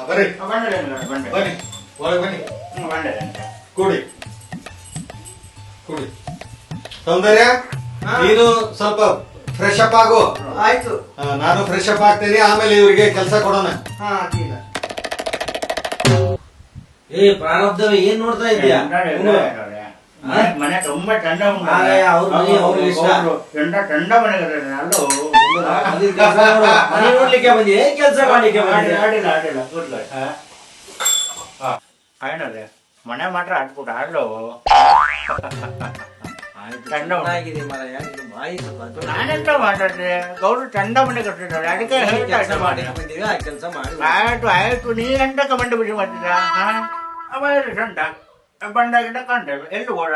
ಬರ್ರಿ ಬಂಡೆ ಬನ್ನಿ ಒಳಗೆ ಬನ್ನಿ. ಬಂಡೆ ಕೂಡಿ ಕೂಡಿ. ಸೌಂದರ್ಯ ನೀನು ಸ್ವಲ್ಪ ಫ್ರೆಶ್ ಅಪ್ ಆಗು. ಆಯ್ತು. ನಾನು ಫ್ರೆಶ್ ಅಪ್ ಆಗ್ತೇನೆ, ಆಮೇಲೆ ಇವರಿಗೆ ಕೆಲಸ ಕೊಡೋಣ. ಹಾ ಅಡ್ಡಿಲ್ಲ. ಏ ಪ್ರಾರಬ್ಧವೇ ಏನ್ ನೋಡ್ತಾ ಇದೀಯಾ? ಮನೆ ತುಂಬಾ ಚಂದ ಉಂಟು. ಅವ್ರ ಮನೆ ಅವ್ರಿಗೆ ಇಷ್ಟ. ಚಂದ ಮನೆ ಅಲ್ಲೋ ಮನೆ ನೋಡ್ಲಿಕ್ಕೆ ಬಂದಿ ಕೆಲಸ ಮಾಡ್ಲಿಕ್ಕೆ ಬಂದಿ? ಆಡಿಲ್ಲ ಆಯ್ನದೆ ಮನೆ ಮಾತ್ರ ಆಡ್ಬಿಟ್ಟು ಆಡ್ಲೋ. ಚೆನ್ನಾಗಿದೆ ಮಾರಾಯ, ಇದು ಬಾಯಿ ಸ್ವಲ್ಪ ನಾನೆಂತ ಮಾತಾಡ್ದೆ, ಗೌಡ್ರು ಚಂದ ಮನೆ ಕಟ್ಟಿದ್ದಾರೆ, ಅದಕ್ಕೆ ಕೆಲಸ ಮಾಡಿ ಬಂದಿವಿ, ಆ ಕೆಲಸ ಮಾಡಿ. ಆಯ್ತು ನೀನೆಂತ ಕಮೆಂಟ್ ಬಿಟ್ಟು ಮಾಡ್ತಿದ್ದ? ಚಂದ ಬಂದಾಗಿಂದ ಕಂಡೆ ಎಲ್ಲಿ ಓಡ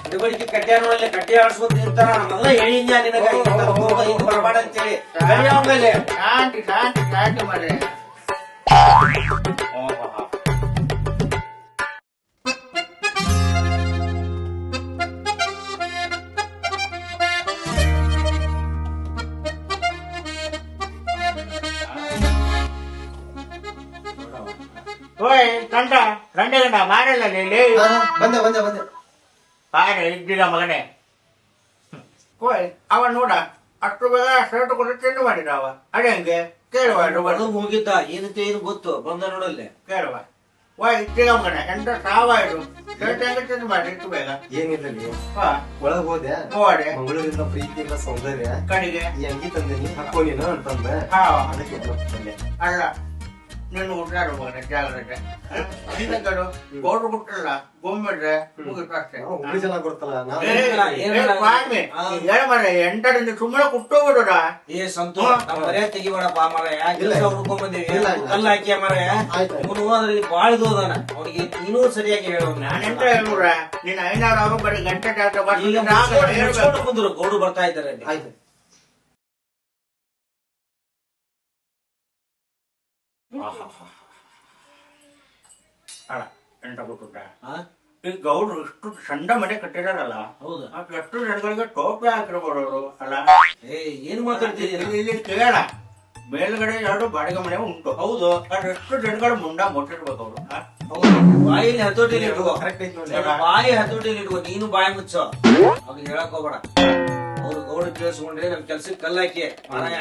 ಇಡಬಡಿಕೆ ಕಟ್ಟೆ ನೋಡಲ್ಲ, ಕಟ್ಟೆ ಆಡ್ಸ್ಕೊಂತ ಇರ್ತಾರ. ಮೊದಲ ಹೇಳಿದ್ಯಾ ನಿನಗ ಬರಬೇಡ ಅಂತೇಳಿ. ಮೇಲೆ ಶಾಂತಿ ಮರೆ. ಓಯ್ ಗಂಡ ಮಾರಲ್ಲ ನೀಲಿ ಬಂದೆ ಇದ್ದಿಲ್ಲ ಮಗನೇ. ಓಯ್ ಅವ ನೋಡ ಅಷ್ಟು ಬೇಗ ಶರ್ಟ್ ಕೊಟ್ಟು ತಿಂದು ಮಾಡಿದ ಅವ. ಅದೇ ಹಂಗೆ ಕೇಳುವ ಹೋಗಿದ್ದ ಏನಂತ ಏನು ಗೊತ್ತು ಬಂದ ನೋಡಲ್ಲೇ ಕೇಳುವ. ಓಯ್ ಇದ್ದಿಲ್ಲ ಮಗನೇ, ಎಂತ ಸಾವ ಇದು ಶರ್ಟ್ ಹೆಂಗೆ ತಿಂದು ಮಾಡಿ ಇಷ್ಟು ಬೇಗ? ಏನಿಲ್ಲ ಒಳಗ್ ಹೋದೆ, ಹೋದೆ ಮಂಗಳೂರಿಂದ ಪ್ರೀತಿಯಿಂದ ಸೌಂದರ್ಯ ಕಡೆಗೆ ಈ ಅಂಗಿ ತಂದಿನಿ ಹಾಕೋ ನೀನು ಅಂತಂದೆ. ಹಾ ಅದಕ್ಕೆ ಬಂದೆ. ಅಲ್ಲ ನೀನು ಹುಟ್ಟಾರು ಮಗನೇ ಜಾಗ್ರತೆ. ಕಡು ಗೌಡ್ರು ಬಿಟ್ಟಲ್ಲ ಗೊಂಬಿಡ್ರೆ ಮುಗಿತು ಅಷ್ಟೇ. ಹುಡುಗ ಜನ ಗೊತ್ತಲ್ಲ ನಾವು ಹೇಳ ಮರ ಎಂಟರಿಂದ ಸುಮ್ಮನೆ ಕುಟ್ಟೋಗ್ಬಿಡೋದ. ಏ ಸಂತೋಷ ಬರೇ ತೆಗಿಬೇಡಪ್ಪ ಮಾರಾಯ, ಕೆಲಸ ಹುಡ್ಕೊಂಡ್ ಬಂದೇವಿ. ಕಲ್ಲ ಹಾಕಿಯ ಮಾರಾಯ, ಅದ್ರಲ್ಲಿ ಬಾಳ ದೋದನ ಅವ್ರಿಗೆ ಇನ್ನೂ ಸರಿಯಾಗಿ ಹೇಳೋ. ನಾನೆಂತ ಹೇಳುವ್ರ ನೀನ್ 500 ಅವರು ಬರೀ ಗಂಟೆ ಬಂದ್ರು ಗೌಡು ಬರ್ತಾ ಇದ್ದಾರೆ. ಆಯ್ತು. ಅಲ್ಲ ಎಂಟ ಕೊಟ್ಟುಟ ಈ ಗೌಡ್ರು ಇಷ್ಟು ಚಂದ ಮನೆ ಕಟ್ಟಿದಾರಲ್ಲ, ಹೌದಾ? ಎಷ್ಟು ಜನಗಳಿಗೆ ಟೋಪಿ ಹಾಕಿರ್ಬೋರು ಅಲ್ಲ. ಏನ್ ಮಾತಾಡ್ತಿದ್ದೀರಿ? ಇಲ್ಲಿ ಕೇಳ ಮೇಲ್ಗಡೆ 2 ಬಾಡಿಗೆ ಮನೆ ಉಂಟು. ಹೌದು, ಎಷ್ಟು ಜನಗಳು ಮುಂಡ ಮುಟ್ಟಿರ್ಬೇಕು ಅವ್ರು. ಬಾಯಿಲಿ ಹತೋಟಿಲಿ ಇಟ್ಕೋ, ಕರೆಕ್ಟ್ ಐತಿ ನೋಡಿ. ಬಾಯಿ ಹತೋಟಿಲಿ ಇಟ್ಕೋ, ನೀನು ಬಾಯಿ ಮುಚ್ಚೋ. ಅವ್ರಿಗೆ ಹೇಳಕ್ ಹೋಗ್ಬೇಡ. ಅವ್ರು ಗೌಡ ಕೇಳಿಸ್ಕೊಂಡ್ರೆ ನಮ್ ಕೆಲ್ಸಕ್ಕೆ ಕಲ್ಲಾಕಿ ಮಾರಾಯ.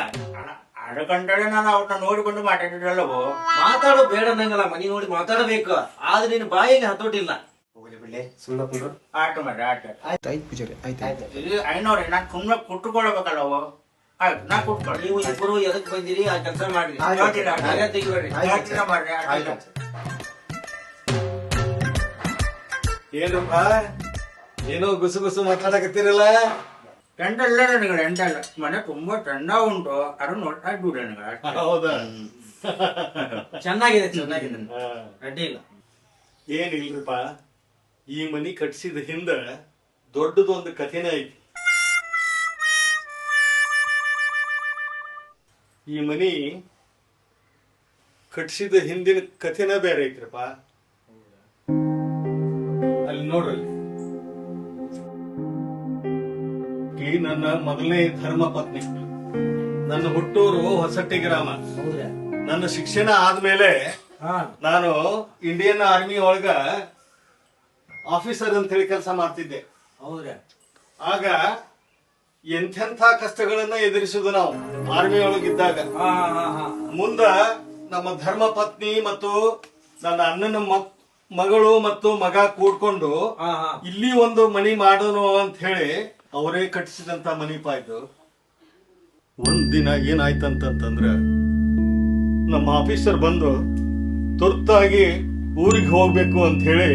ಅದಕ್ಕಂತೇಳಿ ನಾನು ಅವ್ರನ್ನ ನೋಡಿಕೊಂಡು ಮಾತಾಡಿದ್ರಲ್ಲವೋ. ಮಾತಾಡೋ ಬೇಡ ನಂಗಲ್ಲ, ಮನಿ ನೋಡಿ ಮಾತಾಡಬೇಕು, ಆದ್ರೆ ನಿನ್ ಬಾಯಿಗೆ ಹತೋಟಿಲ್ಲ. ಹೋಗ್ಲಿ ಬಿಡ್ಲಿ, ಸುಮ್ಮನೆ ಕುಂಡ್ರು. ಆಯ್ತು ಮರ ಆಯ್ತು. ಆಯ್ತು ಪೂಜಾರಿ, ಆಯ್ತು. ಇಲ್ಲಿ 500 ನಾನು ಸುಮ್ಮನೆ ಕುಟ್ಟುಕೊಳ್ಬೇಕಲ್ಲವೋ. ಆಯ್ತು ನಾ ಕುಟ್ಕೊಳ್ಳಿ. ನೀವು ಇಬ್ಬರು ಎದಕ್ ಬಂದಿರಿ ಆ ಕೆಲಸ ಮಾಡ್ರಿ. ತೆಗಿಬೇಡ್ರಿ. ಮಾಡ್ರಿ. ಆಯ್ತು. ಏನಪ್ಪ ಏನೋ ಗುಸು ಮಾತಾಡಕತ್ತೀರಲ್ಲ? ಎಂಟಲ್ಲ ನನಗೆ ಎಂಟಲ್ಲ, ಮನೆ ತುಂಬಾ ಚಂದ ಉಂಟು, ಅದು ನೋಡ್ತಾ ಇದ್ದು ನನಗೆ. ಹೌದಾ? ಚೆನ್ನಾಗಿದೆ ಅಡ್ಡಿ ಇಲ್ಲ. ಏನಿಲ್ರಿಪ್ಪ, ಈ ಮನಿ ಕಟ್ಸಿದ ಹಿಂದ ದೊಡ್ಡದೊಂದು ಕಥೆನೇ ಐತಿ. ಈ ಮನಿ ಕಟ್ಸಿದ ಹಿಂದಿನ ಕಥೆನ ಬೇರೆ ಐತ್ರಪ್ಪ. ಅಲ್ಲಿ ನೋಡ್ರಿ, ಈ ನನ್ನ ಮೊದಲನೇ ಧರ್ಮ ಪತ್ನಿ. ನನ್ನ ಹುಟ್ಟೂರು ಹೊಸಟ್ಟಿ ಗ್ರಾಮ. ನನ್ನ ಶಿಕ್ಷಣ ಆದ್ಮೇಲೆ ನಾನು ಇಂಡಿಯನ್ ಆರ್ಮಿ ಒಳಗ ಆಫೀಸರ್ ಅಂತ ಹೇಳಿ ಕೆಲಸ ಮಾಡ್ತಿದ್ದೆ. ಆಗ ಎಂಥೆಂಥ ಕಷ್ಟಗಳನ್ನ ಎದುರಿಸುದು ನಾವು ಆರ್ಮಿ ಒಳಗಿದ್ದಾಗ. ಮುಂದ ನಮ್ಮ ಧರ್ಮ ಪತ್ನಿ ಮತ್ತು ನನ್ನ ಅಣ್ಣನ ಮಗಳು ಮತ್ತು ಮಗ ಕೂಡ್ಕೊಂಡು ಇಲ್ಲಿ ಒಂದು ಮನಿ ಮಾಡೋಣ ಅಂತ ಹೇಳಿ ಅವರೇ ಕಟ್ಟಿಸಿದಂತ ಮನಿಪ ಇದು. ಒಂದಿನ ಏನಾಯ್ತಂತಂದ್ರ ನಮ್ಮ ಆಫೀಸರ್ ಬಂದು ತುರ್ತಾಗಿ ಊರಿಗೆ ಹೋಗ್ಬೇಕು ಅಂತ ಹೇಳಿ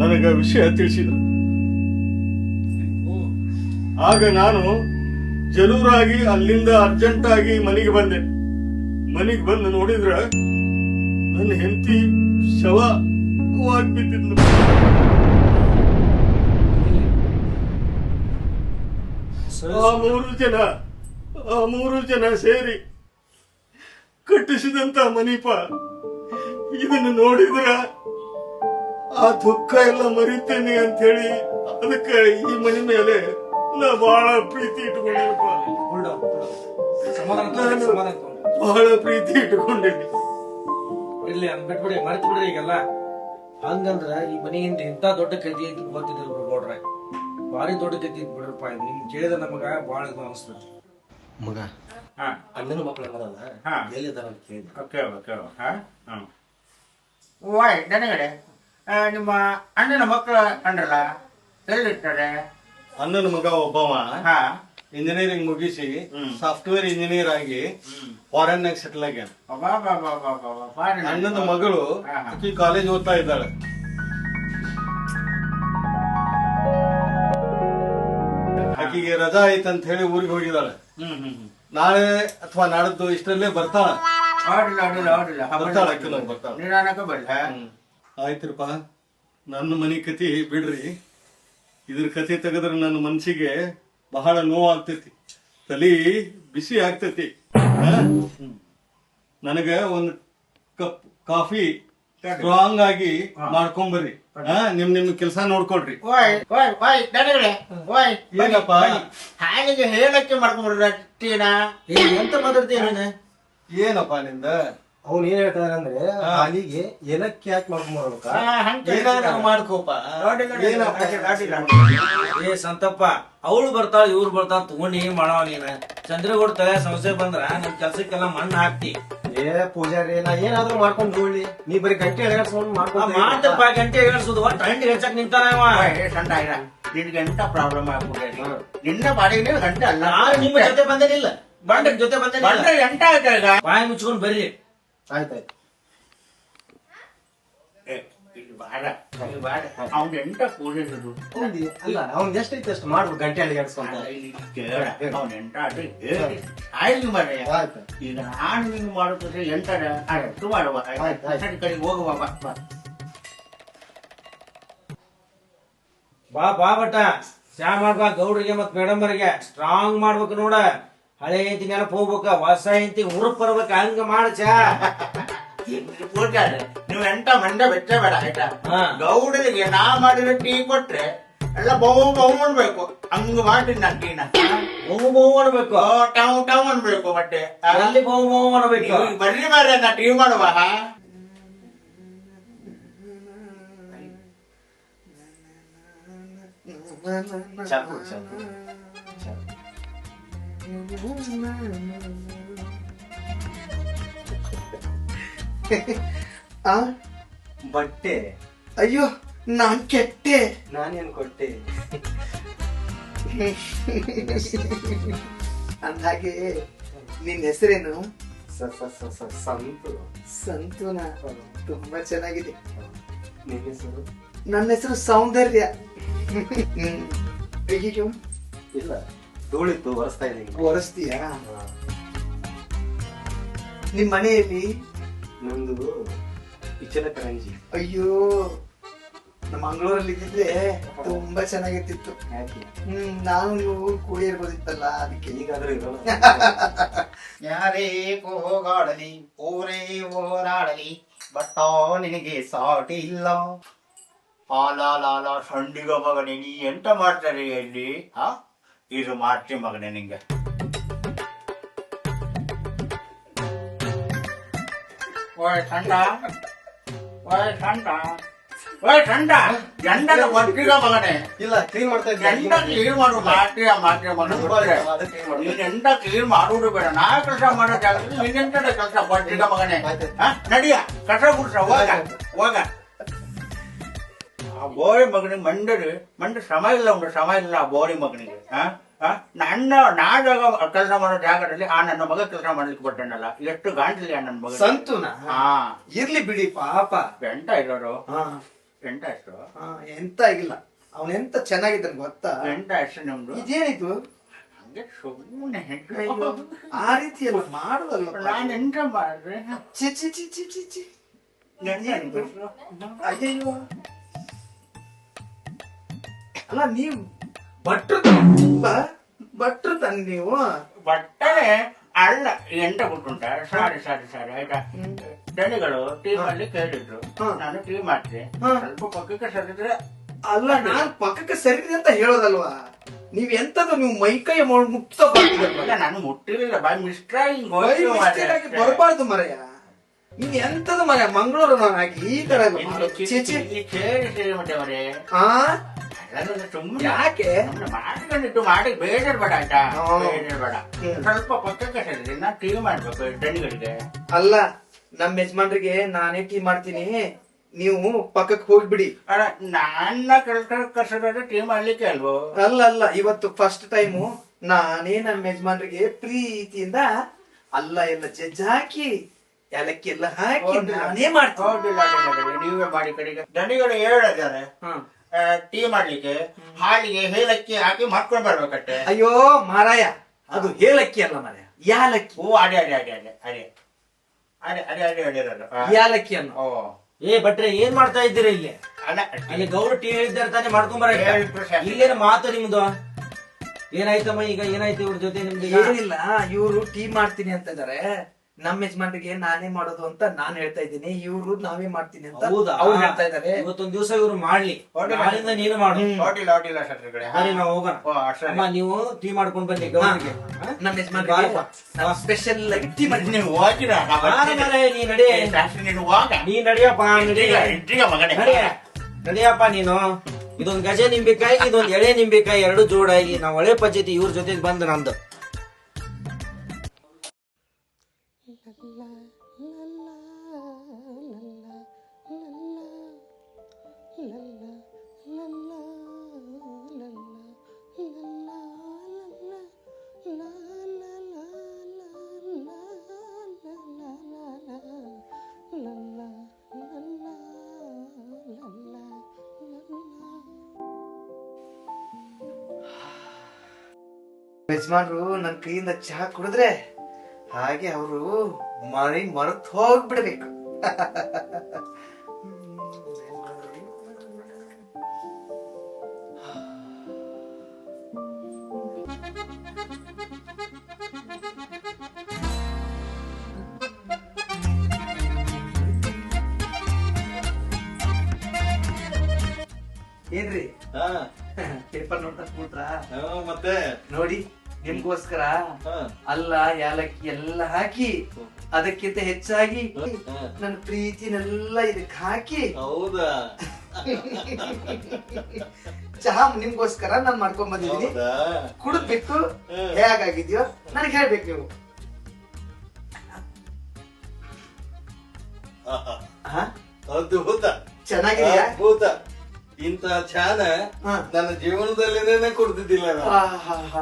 ನನಗ ವಿಷಯ ತಿಳಿಸಿದ್ರು. ಆಗ ನಾನು ಜರೂರಾಗಿ ಅಲ್ಲಿಂದ ಅರ್ಜೆಂಟ್ ಆಗಿ ಮನೆಗೆ ಬಂದೆ. ಮನೆಗೆ ಬಂದು ನೋಡಿದ್ರ ನನ್ನ ಹೆಂಡತಿ ಶವವಾಗಿ ಬಿದ್ದಿದ್ಲು. ಆ ಮೂರು ಜನ ಸೇರಿ ಕಟ್ಟಿಸಿದಂತ ಮನಿಪ. ಇದನ್ನು ನೋಡಿದ್ರ ಆ ದುಃಖ ಎಲ್ಲ ಮರಿತೇನೆ ಅಂತ ಹೇಳಿ ಅದಕ್ಕೆ ಈ ಮನೆ ಮೇಲೆ ನಾ ಬಹಳ ಪ್ರೀತಿ ಇಟ್ಕೊಂಡಿರಪ್ಪ. ಬಹಳ ಪ್ರೀತಿ ಇಟ್ಕೊಂಡಿನಿ. ಇರ್ಲಿ ಅದ್ ಬಿಟ್ಬಿಡಿ ಮರ್ತ್ ಬಿಡ್ರಿ ಈಗೆಲ್ಲ. ಹಂಗಂದ್ರ ಈ ಮನೆಯಿಂದ ಇಂತ ದೊಡ್ಡ ಕತಿ ಐತಿ ಗೊತ್ತಿದ್ರು ನೋಡ್ರೆ, ಭಾರಿ ದೊಡ್ಡ ಕತಿ ಐತಿ ಬಿಡ್ರಪ್ಪ. ಇದು ನಿಮ್ ಕೇಳಿದ ನಮಗ ಬಾಳ ಇದು ಅನಿಸ್ತದ. ಮಗ ಹಾ ಅಣ್ಣನ ಮಕ್ಕಳು ಬರಲ್ಲ ಹಾ. ಎಲ್ಲಿದ್ದಾರ ಅಂತ ಕೇಳಿದೆ. ಕೇಳ ವಾಯ್ ನನಗಡೆ ನಿಮ್ಮ ಅಣ್ಣನ ಮಕ್ಕಳು ಅಂದ್ರಲ್ಲ ಎಲ್ಲಿರ್ತಾರೆ? ಅಣ್ಣನ ಮಗ ಒಬ್ಬವ ಹಾ ಇಂಜಿನಿಯರಿಂಗ್ ಮುಗಿಸಿ ಸಾಫ್ಟ್ವೇರ್ ಇಂಜಿನಿಯರ್ ಆಗಿ ಫಾರೆನ್ ನಾಗ ಸೆಟಲ್ ಆಗ್ಯಾನ. ಅಣ್ಣನ ಮಗಳು ಆಕಿ ಕಾಲೇಜ್ ಓದ್ತಾ ಇದ್ದಾಳೆ. ಆಕಿಗೆ ರಜಾ ಐತಂತ ಹೇಳಿ ಊರಿಗೆ ಹೋಗಿದ್ದಾಳೆ. ನಾಳೆ ಅಥವಾ ನಾಡದ್ದು ಇಷ್ಟರಲ್ಲೇ ಬರ್ತಾಳ. ಬರ್ತಾಳ ಆಕಿ ನಮ್ಗ್ ಬರ್ತಾಳ. ನಿಧಾನಕ್ಕೆ ಬರ್ಲ. ಆಯ್ತ್ರಪ್ಪ, ನನ್ನ ಮನಿ ಕತಿ ಬಿಡ್ರಿ. ಇದ್ರ ಕತೆ ತೆಗೆದ್ರೆ ನನ್ನ ಮನ್ಸಿಗೆ ಬಹಳ ನೋವಾಗ್ತೈತಿ, ತಲಿ ಬಿಸಿ ಆಗ್ತೈತಿ. ನನಗ ಒಂದು ಕಪ್ ಕಾಫಿ ಸ್ಟ್ರಾಂಗ್ ಆಗಿ ಮಾಡ್ಕೊಂಬರ್ರಿ. ನಿಮ್ ಕೆಲ್ಸ ನೋಡ್ಕೊಳ್ರಿ. ಏನಪ್ಪ ಹಾಲಿಗೆ ಹೇಳಕ್ಕೆ ಮಾಡ್ಕೊಂಡ್ಬಿಡ್ರ ಎಂತ ಮಾತಾಡ್ತೀಯ? ಏನಪ್ಪ ನಿಂದ? ಅವ್ನು ಏನ್ ಹೇಳ್ತಾನೆ ಅಂದ್ರೆ ಹಾಲಿಗೆ ಏಲಕ್ಕಿ ಹಾಕಿ ಮಾಡ್ಕೊಂಡ್ಬರ್ಬೇಕಾ? ಏನಾದ್ರು ಮಾಡ್ಕೋಪ. ಏ ಸಂತಪ್ಪ, ಅವಳು ಬರ್ತಾಳ ಇವ್ರು ಬರ್ತಾಳ ತಗೊಂಡಿ ಮಾಡವ ನೀನ. ಚಂದ್ರಗೌಡ ತಲೆ ಸಮಸ್ಯೆ ಬಂದ್ರ ನಮ್ ಕೆಲ್ಸಕ್ಕೆಲ್ಲ ಮಣ್ಣು ಹಾಕ್ತಿ. ಏ ಪೂಜಾರಿ, ನಾ ಏನಾದ್ರೂ ಮಾಡ್ಕೊಂಡು ಹೋಗ್ಲಿ, ನೀ ಬರೀ ಗಂಟೆ ಎಳಗಾಡ್ಸ್ಕೊಂಡು ಮಾಡ್ತಪ್ಪ, ಗಂಟೆ ಹೇಳ್ಸುದು ಟ್ರೆಂಡ್ ಹೆಚ್ಚಕ್ ನಿಂತಾನ ನಿನ್ಗೆ ಎಂತ ಪ್ರಾಬ್ಲಮ್ ಆಗ್ಬಿಟ್ಟೆ? ನಿನ್ನ ಬಾಡಿಗೆ ಗಂಟೆ ಅಲ್ಲ, ನಾನು ನಿಮ್ಮ ಜೊತೆ ಬಂದೇನಿಲ್ಲ, ಬಂಡ ಜೊತೆ ಬಂದೇನಿಲ್ಲ. ಎಂಟ ಆಯ್ತಾಗ ಬಾಯಿ ಮುಚ್ಕೊಂಡ್ ಬರ್ರಿ. ಆಯ್ತಾಯ್ತು. ಅವ್ನ ಎಂಟ ಕೂಡಿದ್ರು ಅಲ್ಲ ಅವ್ನ್ ಎಷ್ಟೈತೆ ಅಷ್ಟು ಮಾಡ್ಬಿಡು, ಗಂಟೆ ಎಳಗಾಡ್ಸ್ಕೊಂತ. ಅವ್ನ ಎಂಟ ಆಯ್ತು ಮಾಡ. ಆಯ್ತು. ಈಗ ನಾನು ನಿಂಗೆ ಮಾಡುತ್ತದೆ ಎಂಟರ ಅಷ್ಟು ಮಾಡುವ. ಕಡೆಗೆ ಹೋಗುವ ಬಾ ಬಟ್ಟ ಚಾ ಮಾಡ್ಬಾ. ಗೌಡ್ರಿಗೆ ಮತ್ ಮೇಡಮ್ರಿಗೆ ಸ್ಟ್ರಾಂಗ್ ಮಾಡ್ಬೇಕು ನೋಡ. ಹಳೆ ಹೆಂಡತಿ ನೆನಪು ಹೋಗ್ಬೇಕ, ಹೊಸ ಹೆಂಡತಿ ಹುರುಪ್ ಬರ್ಬೇಕ. ಹಂಗ ಮಾಡ ಚಾ. ನೀವು ಎಂಟ ಮಂಡ ಬೆಚ್ಚ ಬೇಡ ಆಯ್ತಾ? ಹಾ. ಗೌಡರಿಗೆ ನಾ ಮಾಡಿರೋ ಟೀ ಕೊಟ್ರೆ ಎಲ್ಲ ಬಹು ಅನ್ಬೇಕು. ಹಂಗ ಮಾಡ್ತೀನಿ ನಾನು ಟೀನ. ಬಹು ಅನ್ಬೇಕು, ಟವ್ ಟವ್ ಅನ್ಬೇಕು. ಮತ್ತೆ ಅಲ್ಲಿ ಬಹು ಅನ್ಬೇಕು. ಬರ್ರಿ ಮಾರ್ರೆ, ನಾ ಟೀ ಮಾಡುವ. ಚಾಕು ಚಾಕು ಬಟ್ಟೆ. ಅಯ್ಯೋ ನಾನ್ ಕೆಟ್ಟೆ. ನಾನೇನ್ ಕೊಟ್ಟೆ? ಅಂದಾಗೆ ನಿನ್ ಹೆಸರೇನು? ಸಂತು. ಸಂತೂನ, ತುಂಬಾ ಚೆನ್ನಾಗಿದೆ. ನಿನ್ನ ಹೆಸರು? ನನ್ನ ಹೆಸರು ಸೌಂದರ್ಯ. ಅಯ್ಯೋ ಇಲ್ಲ, ಧೂಳಿತ್ತು ಒರೆಸ್ತಾ ಇದ್ದೀನಿ. ಒರೆಸ್ತೀಯಾ? ನಿಮ್ ಮನೆಯಲ್ಲಿ? ನಂದು ಇಚ್ಚಲ ಕರಂಜಿ. ಅಯ್ಯೋ ನಮ್ಮ ಮಂಗಳೂರಲ್ಲಿ ಇದ್ದಿದ್ರೆ ತುಂಬಾ ಚೆನ್ನಾಗಿರ್ತಿತ್ತು. ನಾನು ನೀವು ಕೂಡಿ ಇರ್ಬೋದಿತ್ತಲ್ಲ, ಅದಕ್ಕೆ. ಈಗಾದ್ರೂ ಇರೋಲ್ಲ. ಯಾರೇ ಕೂಗಾಡಲಿ, ಊರೇ ಓಡಾಡಲಿ, ಬಟ್ ನಿನಗೆ ಸಾಟಿ ಇಲ್ಲ. ಸಂಡಿಗ ಮಗನೇ, ನೀ ಎಂತ ಮಾಡ್ತಾರೆ ಇಲ್ಲಿ? ಇದು ಮಾಡ್ತಿ ಮಗನೇ ನಿಂಗೆ. ಓಯ್ ಸಂಡ, ಓಯ್ ಸಂಡ, ಓಯ್ ಸಂಡ, ಎಂಡದ ಒಟ್ಟಿಗ ಮಗನೇ. ಇಲ್ಲ, ಕ್ಲೀನ್ ಮಾಡ್ತಾ ಎಂಡ ಕ್ಲೀನ್ ಮಾಡು. ಮಾಡ್ತೀಯ ನೀನ್ ಎಂಡ ಕ್ಲೀನ್ ಮಾಡುದು ಬೇಡ. ನಾ ಕೆಲಸ ಮಾಡೋ ಜಾಗದಲ್ಲಿ ನೀನೆಂಟದ ಕೆಲಸ ಒಟ್ಟಿಗ ಮಗನೇ. ನಡಿಯ ಕಸ ಗುಡ್ಸ, ಹೋಗ. ಆ ಬೋರಿ ಮಗನಿಗೆ ಮಂಡ ಶ್ರಮ ಇಲ್ಲ, ಉಂಟು ಶ್ರಮ ಇಲ್ಲ ಆ ಬೋರಿ ಮಗನಿಗೆ. ನಾ ಜಾಗ ಕೆಲಸ ಮಾಡೋ ಜಾಗದಲ್ಲಿ ಆ ನನ್ನ ಮಗ ಕೆಲಸ ಮಾಡ್ಲಿಕ್ಕೆ ಕೊಟ್ಟನಲ್ಲ, ಎಷ್ಟು ಗಾಂಡ್ಲಿ ಆ ನನ್ನ ಮಗ. ಸಂತುನ? ಇರ್ಲಿ ಬಿಡಿ ಪಾಪ. ಎಂಟ ಇರೋರು ಎಂಟ ಎಷ್ಟು? ಎಂತ ಆಗಿಲ್ಲ, ಅವನೆಂತ ಚೆನ್ನಾಗಿದ್ದಾನೆ ಗೊತ್ತಾ? ಎಂಟ ಎಷ್ಟು ನಿಮ್ದು? ಇದೇನಿದು? ಹಂಗೆ ಸುಮ್ಮನೆ ಆ ರೀತಿ ಎಲ್ಲ ಮಾಡುದಲ್ಲ. ನಾನು ಎಂತ ಮಾಡ್ರೆ? ಚಿ ಚಿ ಚಿ ಚಿ ಚಿ ಚಿ. ಅಯ್ಯಯ್ಯೋ, ಅಲ್ಲ ನೀವು ಭಟ್ರು ತಾನೆ ನೀವು? ಬಟ್ಟೆ ಅಲ್ಲ, ಎಂಟ ಬಿಟ್ಟುಂಟ. ಸಾರಿ ಆಯ್ತಾ? ದಣಿಗಳು ಟೀ ಮಾಡ್ಲಿ ಕೇಳಿದ್ರು, ನಾನು ಟೀ ಮಾಡ್ತೆ. ಸ್ವಲ್ಪ ಪಕ್ಕಕ್ಕೆ ಸರಿದ್ರೆ ಅಲ್ಲ, ನಾನ್ ಪಕ್ಕಕ್ಕೆ ಸರಿದೆ ಅಂತ ಹೇಳೋದಲ್ವಾ? ನೀವ್ ಎಂತದ್ದು, ನೀವು ಮೈಕೈ ಮುಕ್ತ ನಾನು ಮುಟ್ಟಿರಲಿಲ್ಲ. ಬಾಯ್ ಮಿಸ್ಟ್ರಾಗಿ ಬರಬಾರ್ದು ಮರಯ್ಯ. ನೀನ್ ಎಂತದ ಮರ ಮಂಗಳೂರು ಹಾಕಿ ಈ ತರ ಮಾಡೋದು? ಛೀ, ಛೀ. ಇಲ್ಲಿ ಕೇಳಿ ಶ್ರೀಮಂತವರೇ, ಆ ಅದನ್ನ ಸುಮ್ಮನೆ ಯಾಕೆ ಮಾಡ್ಕೊಂಡಿಟ್ಟು ಮಾಡಿ ಬೇಜಾರ್ಬೇಡ ಆಯ್ತಾ, ಹ್ಮ್. ಬೇಜಾರ್ಬೇಡ. ಸ್ವಲ್ಪ ಪಕ್ಕಕ್ಕೆ ಸರಿದ್ರೆ ನಾ ಟೀ ಮಾಡ್ಬೇಕು ದಣಿಗಳಿಗೆ. ಅಲ್ಲ ನಮ್ಮ ಯಜಮಾನ್ರಿಗೆ ನಾನೇ ಟೀ ಮಾಡ್ತೀನಿ, ನೀವು ಪಕ್ಕಕ್ಕೆ ಹೋಗ್ಬಿಡಿ. ಅಲ್ಲ ನನ್ನ ಕೆಲಸ ಕರ್ಸೋದಾದ್ರೆ ಟೀ ಮಾಡ್ಲಿಕ್ಕೆ ಅಲ್ವೋ? ಅಲ್ಲ ಅಲ್ಲ, ಇವತ್ತು ಫಸ್ಟ್ ಟೈಮು ನಾನೇ ನಮ್ಮ ಯಜಮಾನ್ರಿಗೆ ಪ್ರೀತಿಯಿಂದ ಅಲ್ಲ ಎಲ್ಲ ಜಜ್ಜಾಕಿ ಏಲಕ್ಕಿ ಎಲ್ಲ ಹಾಕಿ ನಾನೇ ಮಾಡ್ತೀನಿ. ಹೌದಿಲ್ಲ, ನೀವೇ ಮಾಡಿ ಕಡೆಗೆ. ದಣಿಗಳು ಹೇಳಿದ್ದಾರೆ ಹ್ಮ್. ಟೀ ಮಾಡ್ಲಿಕ್ಕೆ ಹಾಲಿಗೆ ಏಲಕ್ಕಿ ಹಾಕಿ ಮಾಡ್ಕೊಂಡ್ ಬರ್ಬೇಕಟ್ಟೆ. ಅಯ್ಯೋ ಮಾರಾಯ, ಅದು ಏಲಕ್ಕಿ ಅಲ್ಲ ಮಾರಾಯ, ಯಾಲಕ್ಕಿ. ಓ ಅದೇ ಅದೇ ಅದೇ ಅದೇ ಅದೇ ಅದೇ ಅದೇ ಅದೇ ಹೇಳಿರೋದು. ಯಾಲಕ್ಕಿ ಅನ್ನು. ಓ ಏ ಭಟ್ರೆ ಏನ್ ಮಾಡ್ತಾ ಇದ್ದೀರಾ ಇಲ್ಲಿ? ಅಲ್ಲ ಅಲ್ಲಿ ಗೌಡ ಟೀ ಹೇಳಿದ್ದಾರೆ ತಾನೇ ಮಾಡ್ಕೊಂಬರ. ಹೇಳಿ ಇಲ್ಲೇನ ಮಾತು ನಿಮ್ದು? ಏನಾಯ್ತಮ್ಮ ಈಗ? ಏನಾಯ್ತು ಇವ್ರ ಜೊತೆ ನಿಮ್ಗೆ? ಏನಿಲ್ಲ, ಇವ್ರು ಟೀ ಮಾಡ್ತೀನಿ ಅಂತ ಇದಾರೆ. ನಮ್ಮ ಯಜಮಾನ್ರಿಗೆ ನಾನೇ ಮಾಡೋದು ಅಂತ ನಾನ್ ಹೇಳ್ತಾ ಇದ್ದೀನಿ, ಇವ್ರು ನಾವೇ ಮಾಡ್ತೀನಿ ಅಂತ ಹೌದಾ? ಅವ್ರು ಹೇಳ್ತಾ ಇದಾರೆ. ಇವತ್ತೊಂದ್ ದಿವಸ ಇವ್ರು ಮಾಡ್ಲಿ, ನಾಳಿಂದ ನೀನು ಮಾಡು. ಹೋಟಿಲ್ಲ ಹೋಟಿಲ್ಲ ಶತ್ರುಗಳೇ. ಸರಿ ನಾವು ಹೋಗೋಣ. ಓ ಅಷ್ಟೇ. ಅಮ್ಮ ನೀವು ಟೀ ಮಾಡ್ಕೊಂಡ್ ಬನ್ನಿ ಗೌರಿಗೆ. ನಮ್ಮ ಯಜಮಾನ್ರಿಗೆ ಸ್ಪೆಷಲ್ ಆಗಿ ಟೀ ಮಾಡಿ. ನೀವು ಹೋಗಿರಾ? ನೀ ನಡಿ, ನೀನು ಹೋಗ. ನೀ ನಡಿಯಪ್ಪ, ನಡಿ. ಇಂಟ್ರಿಗ ಮಗನೇ. ನಡಿಯಪ್ಪ ನೀನು. ಇದೊಂದ್ ಗಜ ನಿಂಬೆಕಾಯಿ, ಇದೊಂದ್ ಎಳೆ ನಿಂಬೆಕಾಯಿ, ಎರಡು ಜೋಡಾಗಿ ನಾವು ಒಳ್ಳೆ ಪದ್ಧತಿ ಇವ್ರ ಜೊತೆ ಬಂದು ನಂದು. ಯಜಮಾನ್ರು ನನ್ ಕೈಯಿಂದ ಚಹಾ ಕುಡಿದ್ರೆ ಹಾಗೆ ಅವರು ಮರೆತು ಹೋಗ್ಬಿಡ್ಬೇಕು. ಏನ್ರಿ ಪೇಪರ್ ನೋಡ್ತಾ ಕೂತ್ರ? ಮತ್ತೆ ನೋಡಿ, ನಿಮ್ಗೋಸ್ಕರ ಅಲ್ಲ ಯಾಲಕ್ಕಿ ಎಲ್ಲ ಹಾಕಿ, ಅದಕ್ಕಿಂತ ಹೆಚ್ಚಾಗಿ ನನ್ನ ಪ್ರೀತಿನೆಲ್ಲ ಇದಕ್ಕೆ ಹಾಕಿ ಹೌದಾ? ಚಹಾ ನಿಮ್ಗೋಸ್ಕರ ನಾನ್ ಮಾಡ್ಕೊಂಡ್ ಬಂದಿದ್ದೀನಿ. ಹೌದಾ? ಕುಡಿದ್ಬಿಟ್ಟು ಹೇಗಾಗಿದ್ಯೋ ನನಗೆ ಹೇಳ್ಬೇಕು ನೀವು. ಹಾ? ಅದ್ಭುತ, ಚೆನ್ನಾಗಿದ್ಯಾ? ಅದ್ಭುತ. ಇಂತ ಚಾನ ಹಾ. ನನ್ನ ಜೀವನದಲ್ಲಿನೇ ಕುಡ್ದಿದ್ದಿಲ್ಲ ನಾನು. ಆಹಾಹಾ.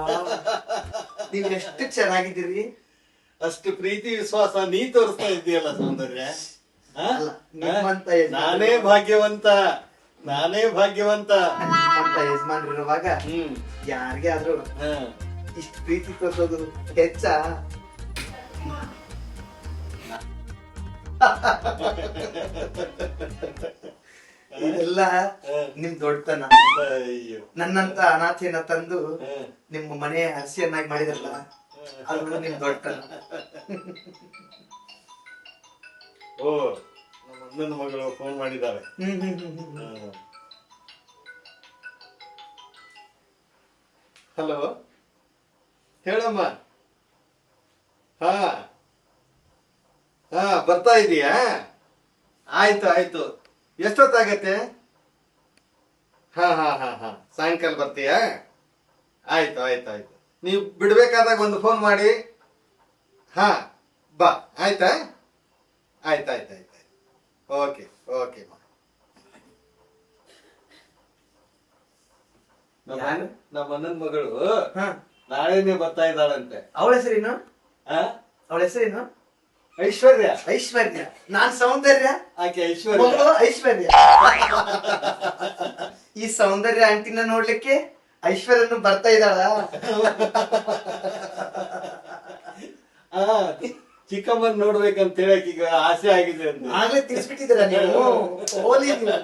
ನೀವ್ ಎಷ್ಟು ಚೆನ್ನಾಗಿದ್ದೀರಿ. ಅಷ್ಟು ಪ್ರೀತಿ ವಿಶ್ವಾಸ ನೀ ತೋರಿಸ್ತಾ ಇದ್ದೀಯಲ್ಲ ಸೌಂದರ್ಯ. ಆ? ಅಲ್ಲ, ನಿಮ್ಮಂತ ನಾನೇ ಭಾಗ್ಯವಂತ, ನಾನೇ ಭಾಗ್ಯವಂತ. ನಿಮ್ಮಂತ ಯಜಮಾನ್ರಿರುವಾಗ ಯಾರಿಗೆ ಆದ್ರೂ ಹಾ. ಇಷ್ಟು ಪ್ರೀತಿ ತೋರಿಸೋದು ಹೆಚ್ಚ? ಇದೆಲ್ಲ ನಿಮ್ ದೊಡ್ಡತನ. ಅಯ್ಯೋ. ನನ್ನಂತ ಅನಾಥೆಯನ್ನ ತಂದು ನಿಮ್ಮ ಮನೆ ಹಸಿಯನ್ನಾಗಿ ಮಾಡಿದ್ರಲ್ಲ, ಅದು ನಿಮ್ ದೊಡ್ಡತನ. ಓ, ನಮ್ಮ ಅಣ್ಣನ ಮಗಳು ಫೋನ್ ಮಾಡಿದ್ದಾರೆ. ಹಲೋ, ಹೇಳಮ್ಮ. ಹಾ ಹಾ, ಬರ್ತಾ ಇದೀಯಾ? ಆಯ್ತು ಆಯ್ತು. ಎಷ್ಟೊತ್ತಾಗತ್ತೆ? ಹಾ ಹಾ ಹಾ ಹಾ, ಸಾಯಂಕಾಲ ಬರ್ತೀಯಾ? ಆಯ್ತು ಆಯ್ತು ಆಯ್ತು. ನೀವು ಬಿಡ್ಬೇಕಾದಾಗ ಒಂದು ಫೋನ್ ಮಾಡಿ. ಹಾ ಬಾ, ಆಯ್ತಾ? ಆಯ್ತು ಆಯ್ತು ಆಯ್ತು ಆಯ್ತು. Okay okay. ನಮ್ಮ ಅಣ್ಣನ ಮಗಳು ನಾಳೆನೆ ಬರ್ತಾ ಇದ್ದಾಳಂತೆ. ಅವಳ ಹೆಸರೇನು? ಆ? ಅವಳ ಹೆಸರೇನು? ಐಶ್ವರ್ಯ. ಐಶ್ವರ್ಯ. ನಾನ್ ಸೌಂದರ್ಯ, ಆಕೆ ಐಶ್ವರ್ಯ. ಮಗಳು ಐಶ್ವರ್ಯ. ಈ ಸೌಂದರ್ಯ ಆಂಟಿನ ನೋಡ್ಲಿಕ್ಕೆ ಐಶ್ವರ್ಯನು ಬರ್ತಾ ಇದ್ದಾಳ. ಚಿಕ್ಕಮ್ಮನ್ ನೋಡ್ಬೇಕಂತ ಹೇಳಕ್ ಈಗ ಆಸೆ ಆಗಿದೆ ಅಂತ ಆಗ್ಲೇ ತಿಳಿಸ್ಬಿಟ್ಟಿದ್ದೀರಾ ನೀವು. ಹೋಲಿ ನೀವು.